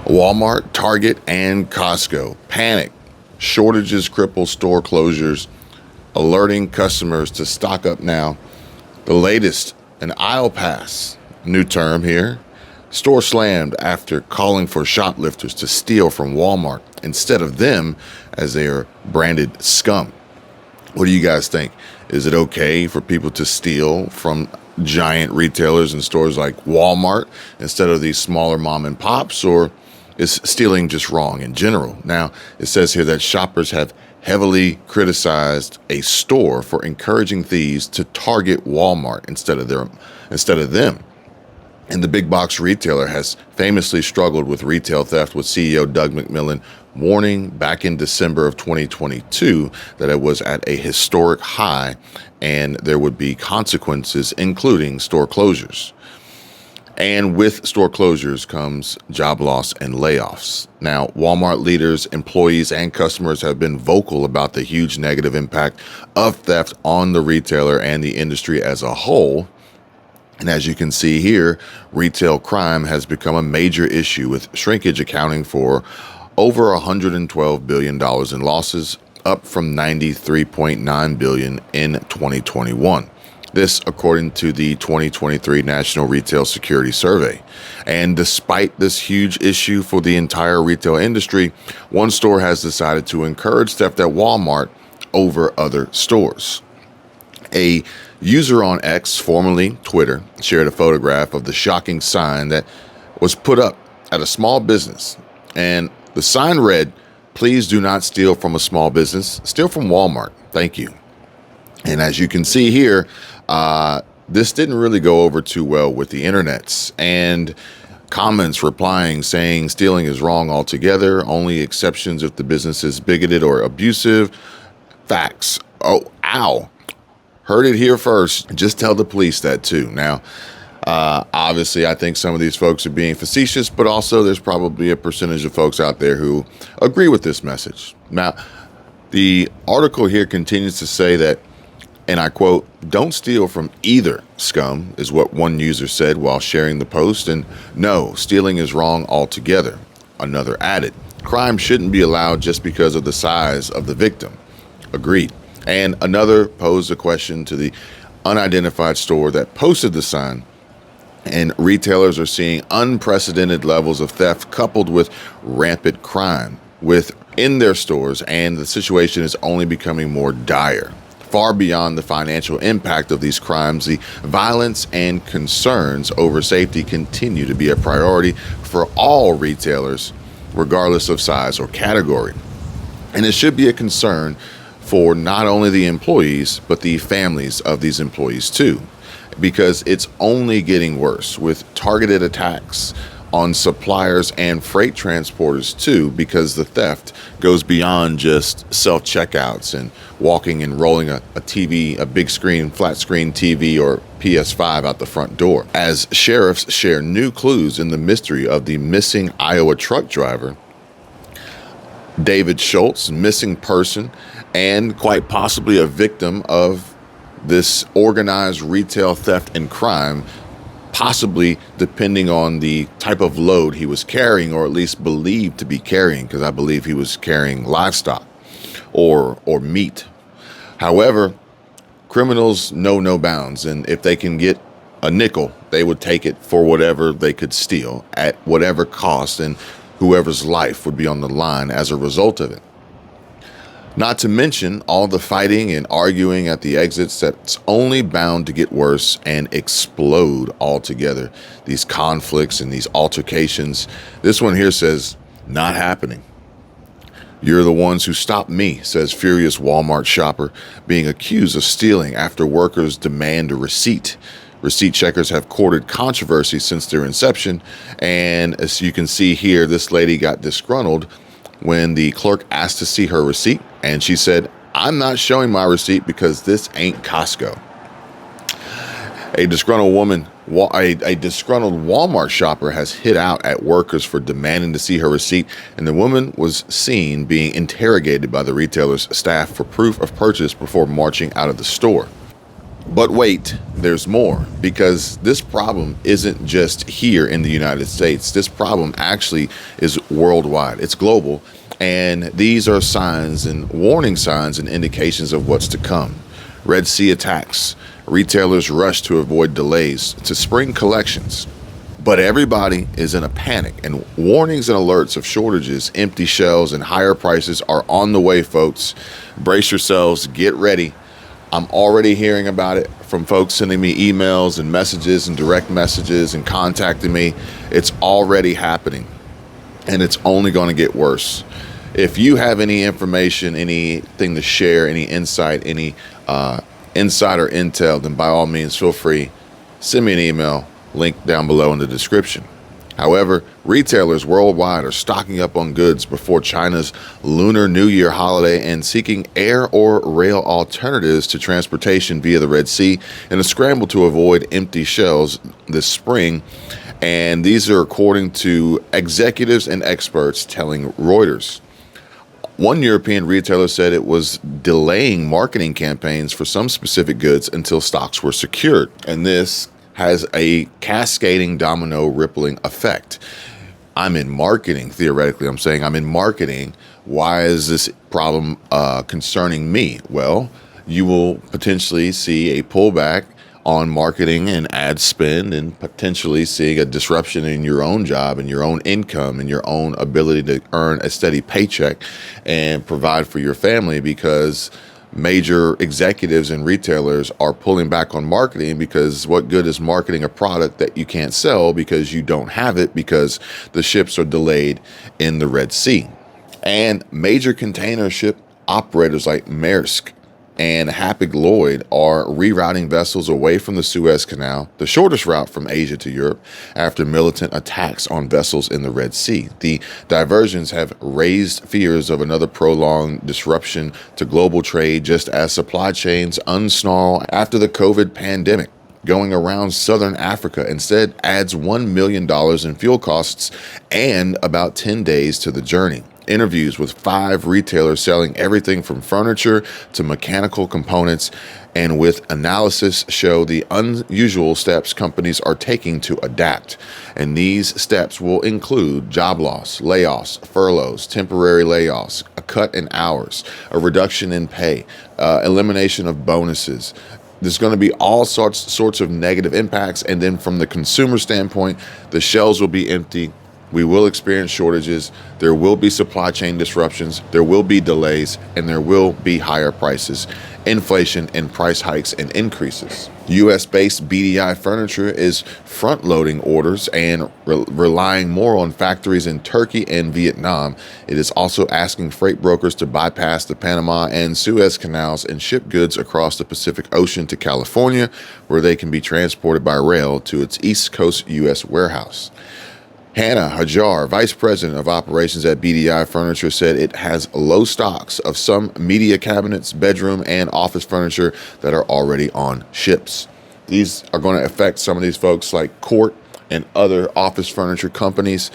Walmart, Target, and Costco panic. Shortages cripple store closures, alerting customers to stock up now. The latest, an aisle pass, new term here. Store slammed after calling for shoplifters to steal from Walmart instead of them, as they are branded scum. What do you guys think? Is it okay for people to steal from giant retailers and stores like Walmart instead of these smaller mom and pops, or is stealing just wrong in general? Now, it says here that shoppers have heavily criticized a store for encouraging thieves to target Walmart instead of them. And the big box retailer has famously struggled with retail theft, with CEO Doug McMillon warning back in December of 2022 that it was at a historic high and there would be consequences, including store closures. And with store closures comes job loss and layoffs. Now, Walmart leaders, employees, and customers have been vocal about the huge negative impact of theft on the retailer and the industry as a whole. And as you can see here, retail crime has become a major issue, with shrinkage accounting for over $112 billion in losses, up from $93.9 billion in 2021. This, according to the 2023 National Retail Security Survey. And despite this huge issue for the entire retail industry, one store has decided to encourage theft at Walmart over other stores. A user on X, formerly Twitter, shared a photograph of the shocking sign that was put up at a small business. And the sign read, "Please do not steal from a small business. Steal from Walmart. Thank you." And as you can see here, this didn't really go over too well with the internets, and comments replying saying stealing is wrong altogether, only exceptions if the business is bigoted or abusive. Facts. Oh, ow. Heard it here first. Just tell the police that too. Now, obviously, I think some of these folks are being facetious, but also there's probably a percentage of folks out there who agree with this message. Now, the article here continues to say that, and I quote, "Don't steal from either scum," is what one user said while sharing the post. And no, stealing is wrong altogether, another added. Crime shouldn't be allowed just because of the size of the victim. Agreed. And another posed a question to the unidentified store that posted the sign. And retailers are seeing unprecedented levels of theft coupled with rampant crime within their stores, and the situation is only becoming more dire. Far beyond the financial impact of these crimes, the violence and concerns over safety continue to be a priority for all retailers, regardless of size or category. And it should be a concern for not only the employees, but the families of these employees too, because it's only getting worse with targeted attacks on suppliers and freight transporters too, because the theft goes beyond just self-checkouts and walking and rolling a TV, a big screen, flat screen TV or PS5 out the front door. As sheriffs share new clues in the mystery of the missing Iowa truck driver, David Schultz, missing person, and quite possibly a victim of this organized retail theft and crime, possibly depending on the type of load he was carrying, or at least believed to be carrying, because I believe he was carrying livestock or meat. However, criminals know no bounds, and if they can get a nickel, they would take it for whatever they could steal at whatever cost, and whoever's life would be on the line as a result of it. Not to mention all the fighting and arguing at the exits that's only bound to get worse and explode altogether. These conflicts and these altercations. This one here says, "Not happening." "You're the ones who stopped me," says furious Walmart shopper, being accused of stealing after workers demand a receipt. Receipt checkers have courted controversy since their inception. And as you can see here, this lady got disgruntled when the clerk asked to see her receipt, and she said, "I'm not showing my receipt because this ain't Costco." A disgruntled Walmart shopper has hit out at workers for demanding to see her receipt, and the woman was seen being interrogated by the retailer's staff for proof of purchase before marching out of the store. But wait, there's more, because this problem isn't just here in the United States. This problem actually is worldwide. It's global. And these are signs and warning signs and indications of what's to come. Red Sea attacks, retailers rush to avoid delays to spring collections. But everybody is in a panic, and warnings and alerts of shortages, empty shelves, and higher prices are on the way, folks. Brace yourselves, get ready. I'm already hearing about it from folks sending me emails and messages and direct messages and contacting me. It's already happening, and it's only going to get worse. If you have any information, anything to share, any insight, any insider intel, then by all means, feel free, send me an email, link down below in the description. However, retailers worldwide are stocking up on goods before China's Lunar New Year holiday and seeking air or rail alternatives to transportation via the Red Sea in a scramble to avoid empty shelves this spring. And these are according to executives and experts telling Reuters. One European retailer said it was delaying marketing campaigns for some specific goods until stocks were secured. And this has a cascading domino rippling effect. I'm in marketing, theoretically, I'm saying I'm in marketing. Why is this problem concerning me? Well, you will potentially see a pullback on marketing and ad spend, and potentially seeing a disruption in your own job and your own income and your own ability to earn a steady paycheck and provide for your family, because major executives and retailers are pulling back on marketing, because what good is marketing a product that you can't sell because you don't have it, because the ships are delayed in the Red Sea. And major container ship operators like Maersk and Hapag-Lloyd are rerouting vessels away from the Suez Canal, the shortest route from Asia to Europe, after militant attacks on vessels in the Red Sea. The diversions have raised fears of another prolonged disruption to global trade, just as supply chains unsnarl after the COVID pandemic. Going around southern Africa instead adds $1 million in fuel costs and about 10 days to the journey. Interviews with 5 retailers selling everything from furniture to mechanical components, and with analysis show the unusual steps companies are taking to adapt. And these steps will include job loss, layoffs, furloughs, temporary layoffs, a cut in hours, a reduction in pay, elimination of bonuses. There's going to be all sorts of negative impacts. And then from the consumer standpoint, the shelves will be empty. We will experience shortages. There will be supply chain disruptions. There will be delays, and there will be higher prices, inflation, and price hikes and increases. US-based BDI Furniture is front-loading orders and relying more on factories in Turkey and Vietnam. It is also asking freight brokers to bypass the Panama and Suez canals and ship goods across the Pacific Ocean to California, where they can be transported by rail to its East Coast U.S. warehouse. Hannah Hajar, vice president of operations at BDI Furniture, said it has low stocks of some media cabinets, bedroom, and office furniture that are already on ships. These are going to affect some of these folks like Court and other office furniture companies,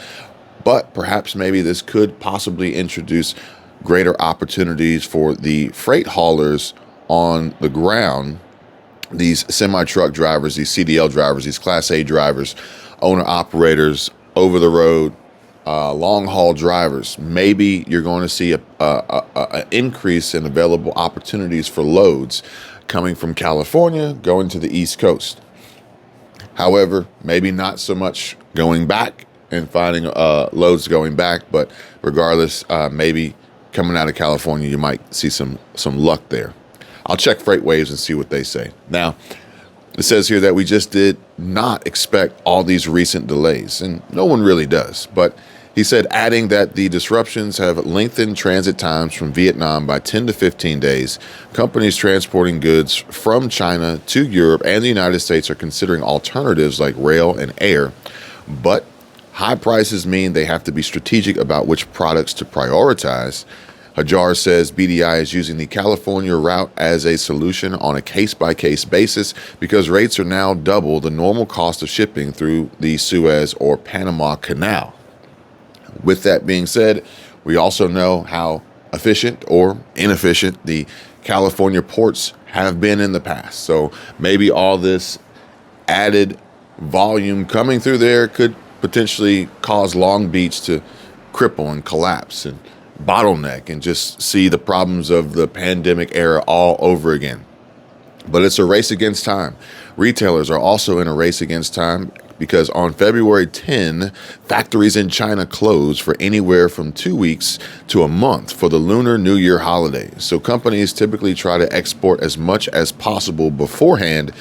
but perhaps maybe this could possibly introduce greater opportunities for the freight haulers on the ground, these semi-truck drivers, these CDL drivers, these Class A drivers, owner-operators, over-the-road, long-haul drivers. Maybe you're going to see an increase in available opportunities for loads coming from California going to the East Coast. However, maybe not so much going back and finding loads going back, but regardless, maybe coming out of California, you might see some luck there. I'll check FreightWaves and see what they say. Now, it says here that we just did not expect all these recent delays, and no one really does. But he said, adding that the disruptions have lengthened transit times from Vietnam by 10 to 15 days. Companies transporting goods from China to Europe and the United States are considering alternatives like rail and air. But high prices mean they have to be strategic about which products to prioritize. Hajar says BDI is using the California route as a solution on a case-by-case basis because rates are now double the normal cost of shipping through the Suez or Panama Canal. With that being said, we also know how efficient or inefficient the California ports have been in the past. So maybe all this added volume coming through there could potentially cause Long Beach to cripple and collapse and bottleneck and just see the problems of the pandemic era all over again. But it's a race against time. Retailers are also in a race against time because on February 10, factories in China closed for anywhere from 2 weeks to a month for the Lunar New Year holiday. So companies typically try to export as much as possible beforehand,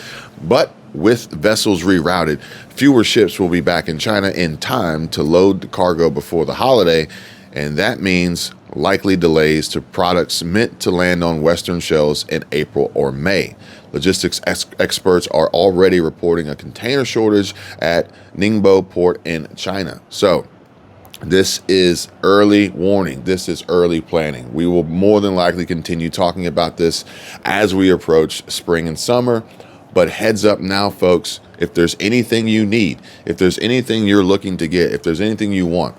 but with vessels rerouted, fewer ships will be back in China in time to load the cargo before the holiday, and that means likely delays to products meant to land on Western shelves in April or May. Logistics experts are already reporting a container shortage at Ningbo port in China. So this is early warning. This is early planning. We will more than likely continue talking about this as we approach spring and summer. But heads up now, folks, if there's anything you need, if there's anything you're looking to get, if there's anything you want,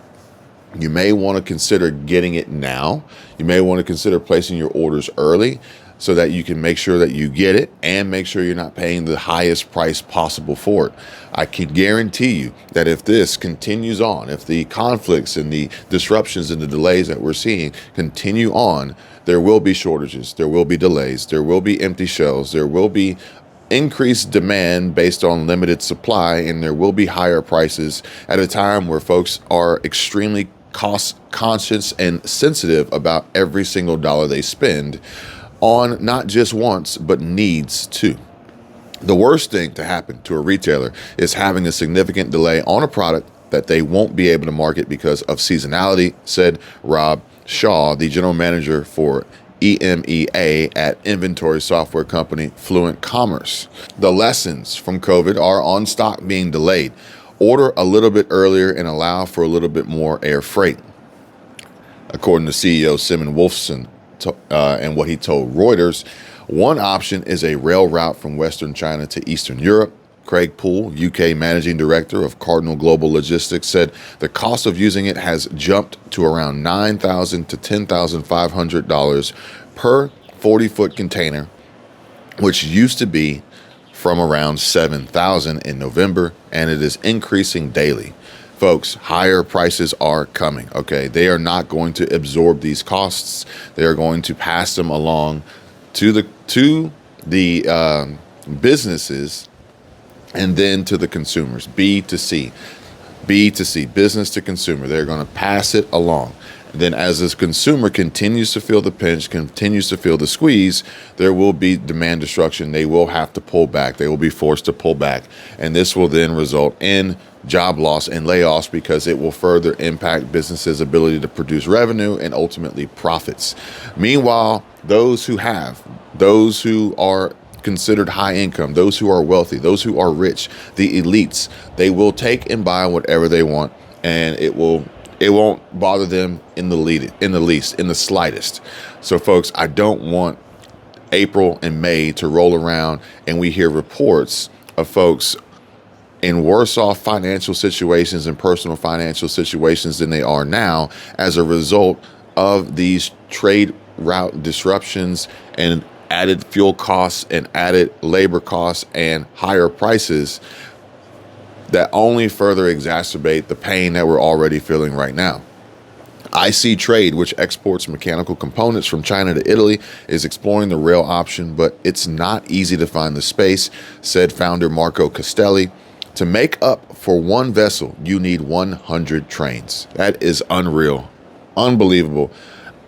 you may want to consider getting it now. You may want to consider placing your orders early so that you can make sure that you get it and make sure you're not paying the highest price possible for it. I can guarantee you that if this continues on, if the conflicts and the disruptions and the delays that we're seeing continue on, there will be shortages, there will be delays, there will be empty shelves, there will be increased demand based on limited supply, and there will be higher prices at a time where folks are extremely cost conscious and sensitive about every single dollar they spend on not just wants, but needs too. The worst thing to happen to a retailer is having a significant delay on a product that they won't be able to market because of seasonality, said Rob Shaw, the general manager for EMEA at inventory software company Fluent Commerce. The lessons from COVID are on stock being delayed. Order a little bit earlier and allow for a little bit more air freight. According to CEO Simon Wolfson and what he told Reuters, one option is a rail route from Western China to Eastern Europe. Craig Poole, UK Managing Director of Cardinal Global Logistics, said the cost of using it has jumped to around $9,000 to $10,500 per 40-foot container, which used to be from around $7,000 in November, and it is increasing daily. Folks, higher prices are coming, okay? They are not going to absorb these costs. They are going to pass them along to the businesses and then to the consumers, B to C, business to consumer. They're going to pass it along. And then as this consumer continues to feel the pinch, continues to feel the squeeze, there will be demand destruction. They will have to pull back. They will be forced to pull back. And this will then result in job loss and layoffs because it will further impact businesses' ability to produce revenue and ultimately profits. Meanwhile, those who are considered high income, those who are wealthy, those who are rich, the elites, they will take and buy whatever they want, and it won't bother them in the slightest. So folks, I don't want April and May to roll around and we hear reports of folks in worse off financial situations and personal financial situations than they are now as a result of these trade route disruptions and added fuel costs and added labor costs and higher prices that only further exacerbate the pain that we're already feeling right now. IC Trade, which exports mechanical components from China to Italy, is exploring the rail option, but it's not easy to find the space, said founder Marco Castelli. To make up for one vessel, you need 100 trains. That is unreal, unbelievable,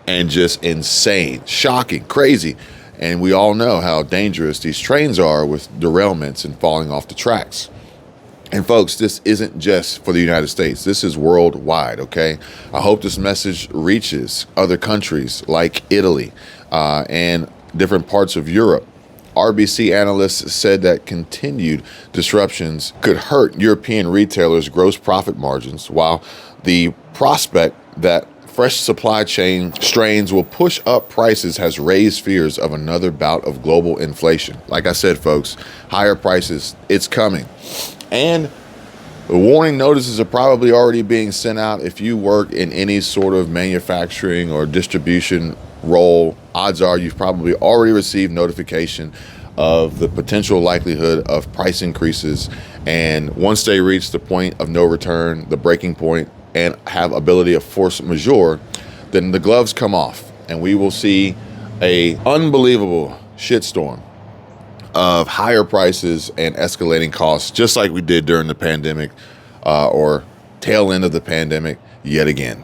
and just insane, shocking, crazy. And we all know how dangerous these trains are with derailments and falling off the tracks. And folks, this isn't just for the United States. This is worldwide, okay? I hope this message reaches other countries like Italy and different parts of Europe. RBC analysts said that continued disruptions could hurt European retailers' gross profit margins, while the prospect that fresh supply chain strains will push up prices has raised fears of another bout of global inflation. Like I said, folks, higher prices, it's coming. And The warning notices are probably already being sent out. If you work in any sort of manufacturing or distribution role, odds are you've probably already received notification of the potential likelihood of price increases. And once they reach the point of no return, the breaking point, and have ability of force majeure, then the gloves come off and we will see a unbelievable shitstorm of higher prices and escalating costs, just like we did during the pandemic or tail end of the pandemic yet again.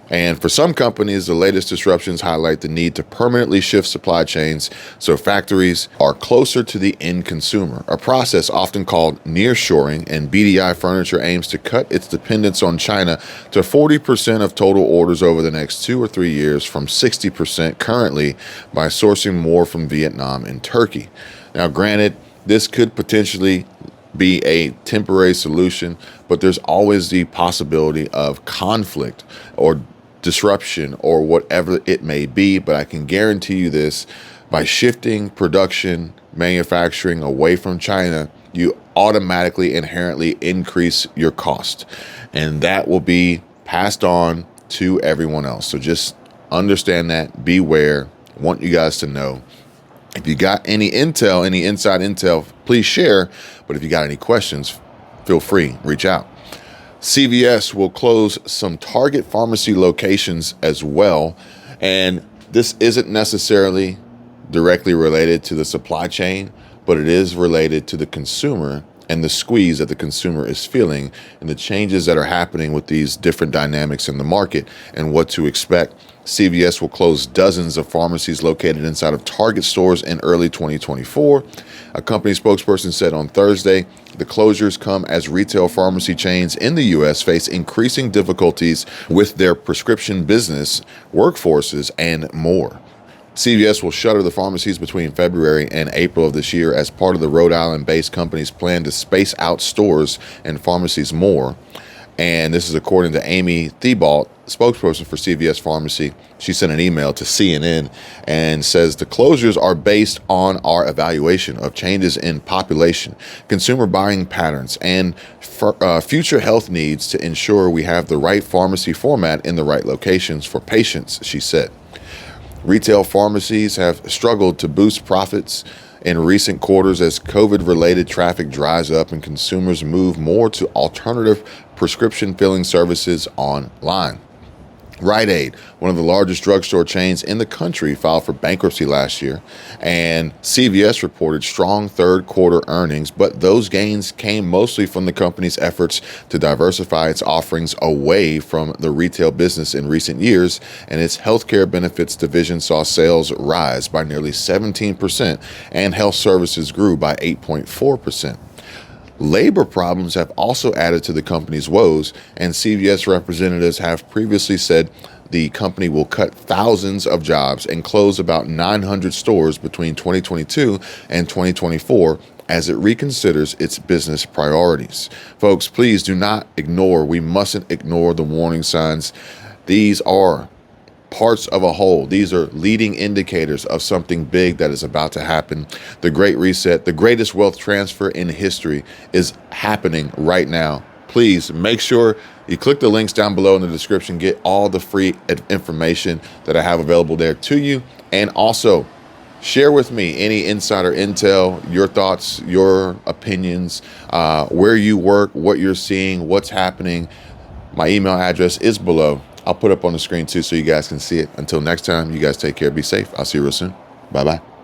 And for some companies, the latest disruptions highlight the need to permanently shift supply chains so factories are closer to the end consumer, a process often called nearshoring, and BDI Furniture aims to cut its dependence on China to 40% of total orders over the next 2 or 3 years from 60% currently by sourcing more from Vietnam and Turkey. Now, granted, this could potentially be a temporary solution, but there's always the possibility of conflict or disruption or whatever it may be. But I can guarantee you this, by shifting production, manufacturing away from China, you automatically inherently increase your cost, and that will be passed on to everyone else. So just understand that, beware. I want you guys to know. If you got any intel, any inside intel, please share. But if you got any questions, feel free, reach out. CVS will close some Target pharmacy locations as well. And this isn't necessarily directly related to the supply chain, but it is related to the consumer and the squeeze that the consumer is feeling and the changes that are happening with these different dynamics in the market and what to expect. CVS will close dozens of pharmacies located inside of Target stores in early 2024. A company spokesperson said on Thursday, the closures come as retail pharmacy chains in the U.S. face increasing difficulties with their prescription business, workforces, and more. CVS will shutter the pharmacies between February and April of this year as part of the Rhode Island-based company's plan to space out stores and pharmacies more. And this is according to Amy Thibault, spokesperson for CVS Pharmacy. She sent an email to CNN and says the closures are based on our evaluation of changes in population, consumer buying patterns, and future health needs to ensure we have the right pharmacy format in the right locations for patients, she said. Retail pharmacies have struggled to boost profits in recent quarters as COVID-related traffic dries up and consumers move more to alternative prescription filling services online. Rite Aid, one of the largest drugstore chains in the country, filed for bankruptcy last year, and CVS reported strong third quarter earnings, but those gains came mostly from the company's efforts to diversify its offerings away from the retail business in recent years, and its healthcare benefits division saw sales rise by nearly 17%, and health services grew by 8.4%. Labor problems have also added to the company's woes, and CVS representatives have previously said the company will cut thousands of jobs and close about 900 stores between 2022 and 2024 as it reconsiders its business priorities. Folks, please do not ignore, we mustn't ignore the warning signs. These are parts of a whole. These are leading indicators of something big that is about to happen. The Great Reset, the greatest wealth transfer in history, is happening right now. Please make sure you click the links down below in the description, get all the free information that I have available there to you, and also share with me any insider intel, your thoughts, your opinions, where you work, what you're seeing, what's happening. My email address is below. I'll put up on the screen too so you guys can see it. Until next time, you guys take care, be safe. I'll see you real soon. Bye-bye.